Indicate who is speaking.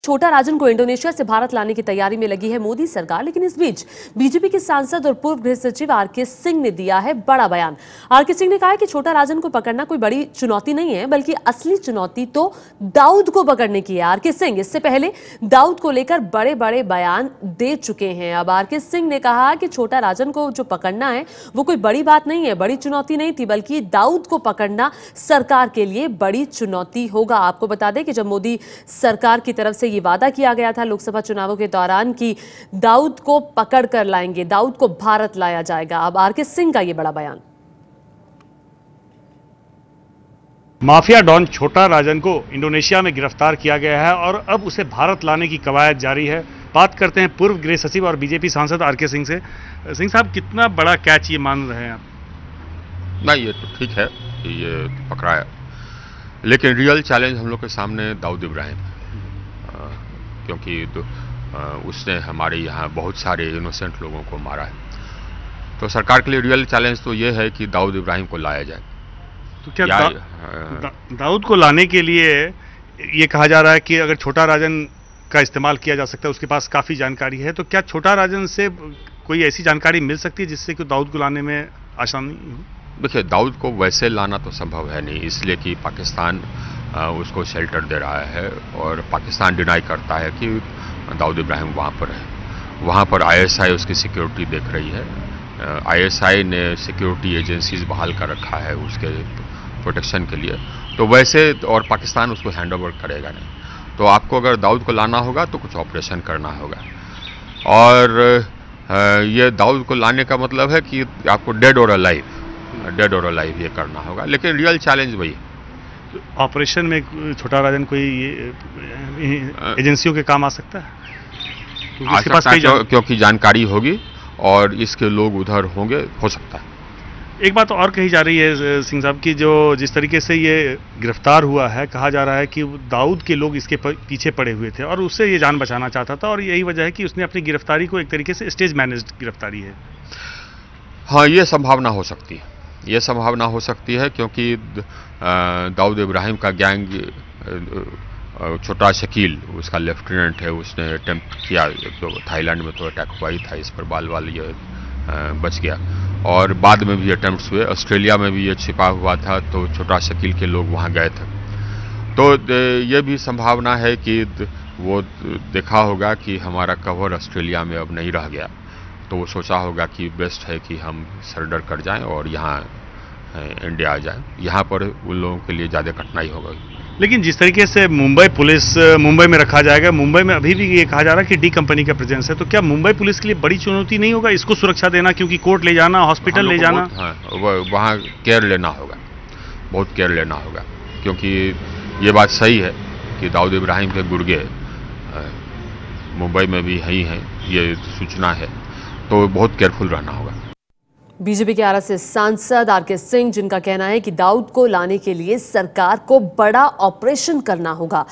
Speaker 1: छोटा राजन को इंडोनेशिया से भारत लाने की तैयारी में लगी है मोदी सरकार। लेकिन इस बीच बीजेपी के सांसद और पूर्व गृह सचिव आरके सिंह ने दिया है बड़ा बयान। आरके सिंह ने कहा है कि छोटा राजन को पकड़ना कोई बड़ी चुनौती नहीं है, बल्कि असली चुनौती तो दाऊद को पकड़ने की है। आरके सिंह इससे पहले दाऊद को लेकर बड़े बड़े बयान दे चुके हैं। अब आरके सिंह ने कहा कि छोटा राजन को जो पकड़ना है वो कोई बड़ी बात नहीं है, बड़ी चुनौती नहीं थी, बल्कि दाऊद को पकड़ना सरकार के लिए बड़ी चुनौती होगा। आपको बता दें कि जब मोदी सरकार की तरफ से ये वादा किया गया था लोकसभा चुनावों के दौरान कि दाऊद को पकड़ कर लाएंगे, दाऊद को भारत लाया जाएगा। अब आरके सिंह का ये बड़ा बयान।
Speaker 2: माफिया डॉन छोटा राजन को इंडोनेशिया में गिरफ्तार किया गया है और अब उसे भारत लाने की कवायद जारी है। बात करते हैं पूर्व गृह सचिव और बीजेपी सांसद आरके सिंह से। सिंह साहब, कितना बड़ा कैच ये मान रहे हैं आप?
Speaker 3: नहीं, ये तो ठीक है कि ये पकड़ा है, लेकिन रियल चैलेंज हम लोग के सामने दाऊद इब्राहिम है, क्योंकि उसने हमारे यहाँ बहुत सारे इनोसेंट लोगों को मारा है। तो सरकार के लिए रियल चैलेंज तो ये है कि दाऊद इब्राहिम को लाया जाए।
Speaker 2: तो क्या दाऊद को लाने के लिए ये कहा जा रहा है कि अगर छोटा राजन का इस्तेमाल किया जा सकता है, उसके पास काफ़ी जानकारी है, तो क्या छोटा राजन से कोई ऐसी जानकारी मिल सकती है जिससे कि दाऊद को लाने में आसानी हो?
Speaker 3: देखिए, दाऊद को वैसे लाना तो संभव है नहीं, इसलिए कि पाकिस्तान उसको शेल्टर दे रहा है और पाकिस्तान डिनाई करता है कि दाऊद इब्राहिम वहाँ पर है। वहाँ पर आईएसआई उसकी सिक्योरिटी देख रही है। आईएसआई ने सिक्योरिटी एजेंसीज बहाल कर रखा है उसके प्रोटेक्शन के लिए। तो वैसे और पाकिस्तान उसको हैंड ओवर करेगा नहीं। तो आपको अगर दाऊद को लाना होगा तो कुछ ऑपरेशन करना होगा, और ये दाऊद को लाने का मतलब है कि आपको डेड और अलाइव ये करना होगा। लेकिन रियल चैलेंज वही है।
Speaker 2: ऑपरेशन में छोटा राजन कोई एजेंसियों के काम आ सकता है?
Speaker 3: आ सकता है, क्योंकि जानकारी होगी और इसके लोग उधर होंगे, हो सकता है।
Speaker 2: एक बात और कही जा रही है सिंह साहब की, जो जिस तरीके से ये गिरफ्तार हुआ है, कहा जा रहा है कि दाऊद के लोग इसके पीछे पड़े हुए थे और उससे ये जान बचाना चाहता था, और यही वजह है कि उसने अपनी गिरफ्तारी को एक तरीके से स्टेज मैनेज्ड गिरफ्तारी है।
Speaker 3: हाँ, ये संभावना हो सकती है, ये संभावना हो सकती है, क्योंकि दाऊद इब्राहिम का गैंग छोटा शकील उसका लेफ्टिनेंट है, उसने अटेम्प्ट किया, तो थाईलैंड में तो अटैक हुआ ही था, इस पर बाल ये बच गया, और बाद में भी अटेम्प्ट्स हुए। ऑस्ट्रेलिया में भी ये छिपा हुआ था, तो छोटा शकील के लोग वहाँ गए थे। तो ये भी संभावना है कि वो देखा होगा कि हमारा कवर ऑस्ट्रेलिया में अब नहीं रह गया, तो वो सोचा होगा कि बेस्ट है कि हम सरेंडर कर जाएं और यहाँ इंडिया आ जाएं। यहाँ पर उन लोगों के लिए ज़्यादा कठिनाई होगा।
Speaker 2: लेकिन जिस तरीके से मुंबई में रखा जाएगा, मुंबई में अभी भी ये कहा जा रहा है कि डी कंपनी का प्रेजेंस है, तो क्या मुंबई पुलिस के लिए बड़ी चुनौती नहीं होगा इसको सुरक्षा देना? क्योंकि कोर्ट ले जाना, हॉस्पिटल ले जाना,
Speaker 3: वहाँ केयर लेना होगा, बहुत केयर लेना होगा, क्योंकि ये बात सही है कि दाऊद इब्राहिम के गुर्गे मुंबई में भी ही हैं, ये सूचना है, तो बहुत केयरफुल रहना होगा।
Speaker 1: बीजेपी के आरा से सांसद आरके सिंह, जिनका कहना है कि दाऊद को लाने के लिए सरकार को बड़ा ऑपरेशन करना होगा।